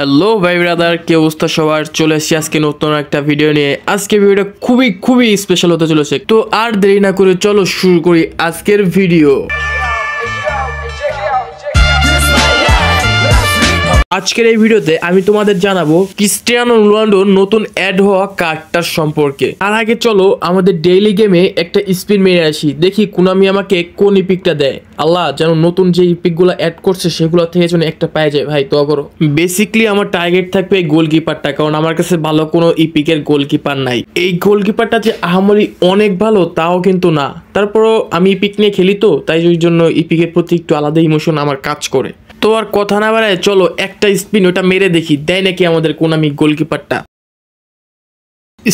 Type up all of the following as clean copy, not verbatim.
Hello ভাই brother, কি অবস্থা সবার? চলে এসেছি আজকে নতুন একটা ভিডিও নিয়ে। আজকে ভিডিওটা খুবই স্পেশাল হতে চলেছে। তো আর দেরি না করে চলো শুরু করি আজকের ভিডিও। আজকের এই ভিডিওতে আমি তোমাদের জানাবো ক্রিস্টিয়ানো রোনাল্ডোর নতুন অ্যাড হওয়া কার্ডটার সম্পর্কে। আর আগে চলো আমাদের ডেইলি গেমে একটা স্পিন মেরে আসি, দেখি কোনামি আমাকে কোন ইপিকটা দেয়। আল্লাহ যেন নতুন যে ইপিকগুলো অ্যাড করছে সেগুলো থেকে যেন একটা পাই যায় ভাই, তো করো। বেসিক্যালি আমার টার্গেট থাকবে এই গোলকিপারটা, কারণ আমার কাছে ভালো কোনো ইপিকের গোলকিপার নাই। এই গোলকিপারটা যে আহামরি অনেক ভালো তাও কিন্তু না, তারপরও আমি ইপিক নিয়ে খেলি, তো তাই ওই জন্য ইপিকের প্রতি একটু আলাদা ইমোশন আমার কাজ করে। তো আর কথা না বাড়ায় চলো একটা স্পিন ওটা মেরে দেখি দেয় নাকি আমাদের কোনামি গোলকিপারটা।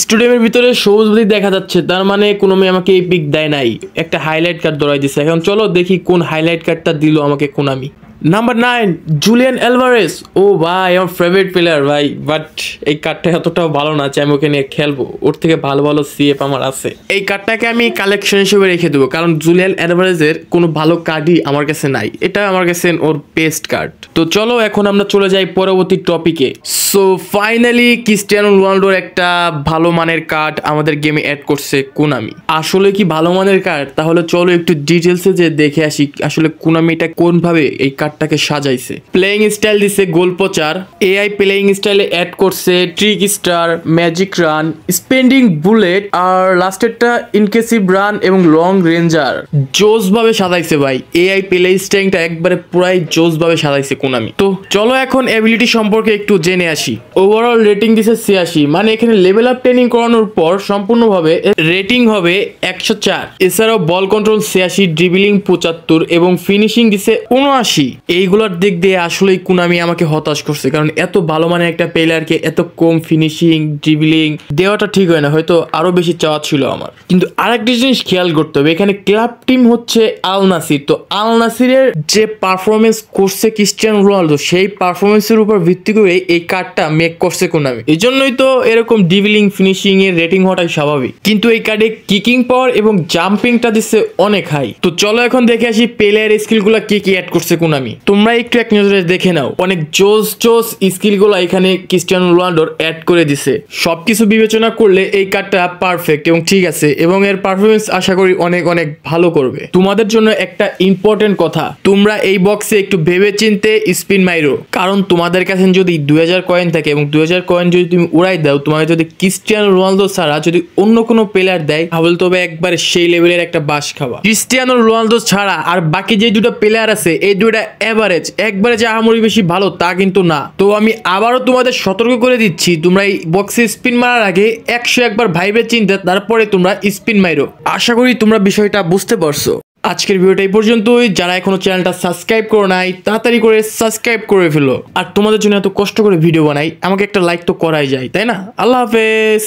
স্টেডিয়ামের ভিতরে সবুজ বাতি দেখা যাচ্ছে, তার মানে কোনামি আমাকে এই পিক দেয় নাই, একটা হাইলাইট কার্ড ধরাই দিছে। এখন চলো দেখি কোন হাইলাইট কার্ডটা দিল আমাকে কোনামি। Number 9 Julian Alvarez. ও ভাই আমার ফেভারিট প্লেয়ার ভাই, বাট এই কার্ডটা এতটাও ভালো না যে আমি ওকে নিয়ে খেলবো। ওর থেকে ভালো ভালো সিএফ আমার আছে। এই কার্ডটাকে আমি কালেকশন হিসেবে রেখে দেবো, কারণ জুলিয়ান অ্যালভারেজের কোনো ভালো কার্ডই আমার কাছে নাই। এটা আমার কাছে ওর বেস্ট কার্ড। তো চলো এখন আমরা চলে যাই পরবর্তী টপিকে। সো ফাইনালি ক্রিস্টিয়ানো রোনাল্ডোর একটা ভালো মানের কার্ড আমাদের গেমে অ্যাড করছে কোনামি। আসলে কি ভালো মানের কার্ড? তাহলে চলো একটু ডিটেলসে যে দেখে আসি আসলে কোনামি এটা কোনভাবে এই কার্ডটাকে সাজাইছে। প্লেইং স্টাইল দিছে গোল প্রচার, এআই প্লেইং স্টাইলে অ্যাড করছে trickster, magic run, speeding bullet, আর লাস্টেরটা ইনকেসিভ রান এবং লং রেঞ্জার। জোস ভাবে সাজাইছে ভাই, এআই প্লে স্টাইলটা একবারে পুরাই জোস ভাবে সাজাইছে কোনামি। তো চলো এখন অ্যাবিলিটি সম্পর্কে একটু জেনে আসি। ওভারঅল রেটিং দিছে 86, মানে এখানে লেভেল আপ ট্রেনিং করানোর পর সম্পূর্ণভাবে রেটিং হবে 104। এছাড়াও বল কন্ট্রোল 86, ড্রিবলিং 75 এবং ফিনিশিং দিছে 79। এইগুলোর দিক দিয়ে আসলেই কোনামি আমাকে হতাশ করছে, কারণ এত ভালো মানে একটা প্লেয়ারকে এত কম ফিনিশিং ড্রিবলিং দেওয়াটা ঠিক হয় না, হয়তো আরো বেশি চাওয়া ছিল আমার। কিন্তু আরেকটা জিনিস খেয়াল করতে হবে, এখানে ক্লাব টিম হচ্ছে আল নাসির। তো আল নাসিরের যে পারফরমেন্স করছে ক্রিস্টিয়ানো রোনালদো, সেই পারফরমেন্সের উপর ভিত্তি করে এই কার্ডটা মেক করছে কোনামি। এই জন্যই তো এরকম ড্রিবলিং ফিনিশিং এর রেটিং হওয়াটাই স্বাভাবিক। কিন্তু এই কার্ডে কিকিং পাওয়ার এবং জাম্পিংটা দিচ্ছে অনেক হাই। তো চলো এখন দেখে আসি প্লেয়ার স্কিলগুলো কি কি অ্যাড করছে কোনামি। তোমরা একটু এক নজরে দেখে নাও, অনেক জোস স্কিলগুলো এখানে ক্রিস্টিয়ানো রোনালদোর অ্যাড করে দিছে। সবকিছু বিবেচনা করলে এই কার্ডটা পারফেক্ট এবং ঠিক আছে, এবং এর পারফরমেন্স আশা করি অনেক ভালো করবে। তোমাদের জন্য একটা ইম্পর্টেন্ট কথা, তোমরা এই বক্সে একটু ভেবে চিনতে স্পিন মাইরো, কারণ তোমাদের কাছে যদি 2000 কয়েন থাকে এবং 2000 কয়েন যদি তুমি উড়াই দাও, তোমাকে যদি ক্রিস্টিয়ানো রোনালদো ছাড়া যদি অন্য কোনো প্লেয়ার দেয়, তাহলে তবে একবারে সেই লেভেলের একটা বাস খাওয়া। ক্রিস্টিয়ানো রোনালদো ছাড়া আর বাকি যে দুটো প্লেয়ার আছে এই দুটা এভারেজ, একবারে যে আহামরি বেশি ভালো তা কিন্তু না। তো আমি আবারও তোমাদের সতর্ক করে দিচ্ছি, তোমরা এই বক্সে স্পিন মারার আগে 101 বার ভাইবে চিন্তে তারপরে তোমরা স্পিন মাইরো। আশা করি তোমরা বিষয়টা বুঝতে পারছো। আজকের ভিডিওটা এই পর্যন্তই। যারা এখনো চ্যানেলটা সাবস্ক্রাইব করো নাই তাড়াতাড়ি করে সাবস্ক্রাইব করে ফেলো। আর তোমাদের জন্য এত কষ্ট করে ভিডিও বানাই, আমাকে একটা লাইক তো করাই যায়, তাই না? আল্লাহ হাফেজ।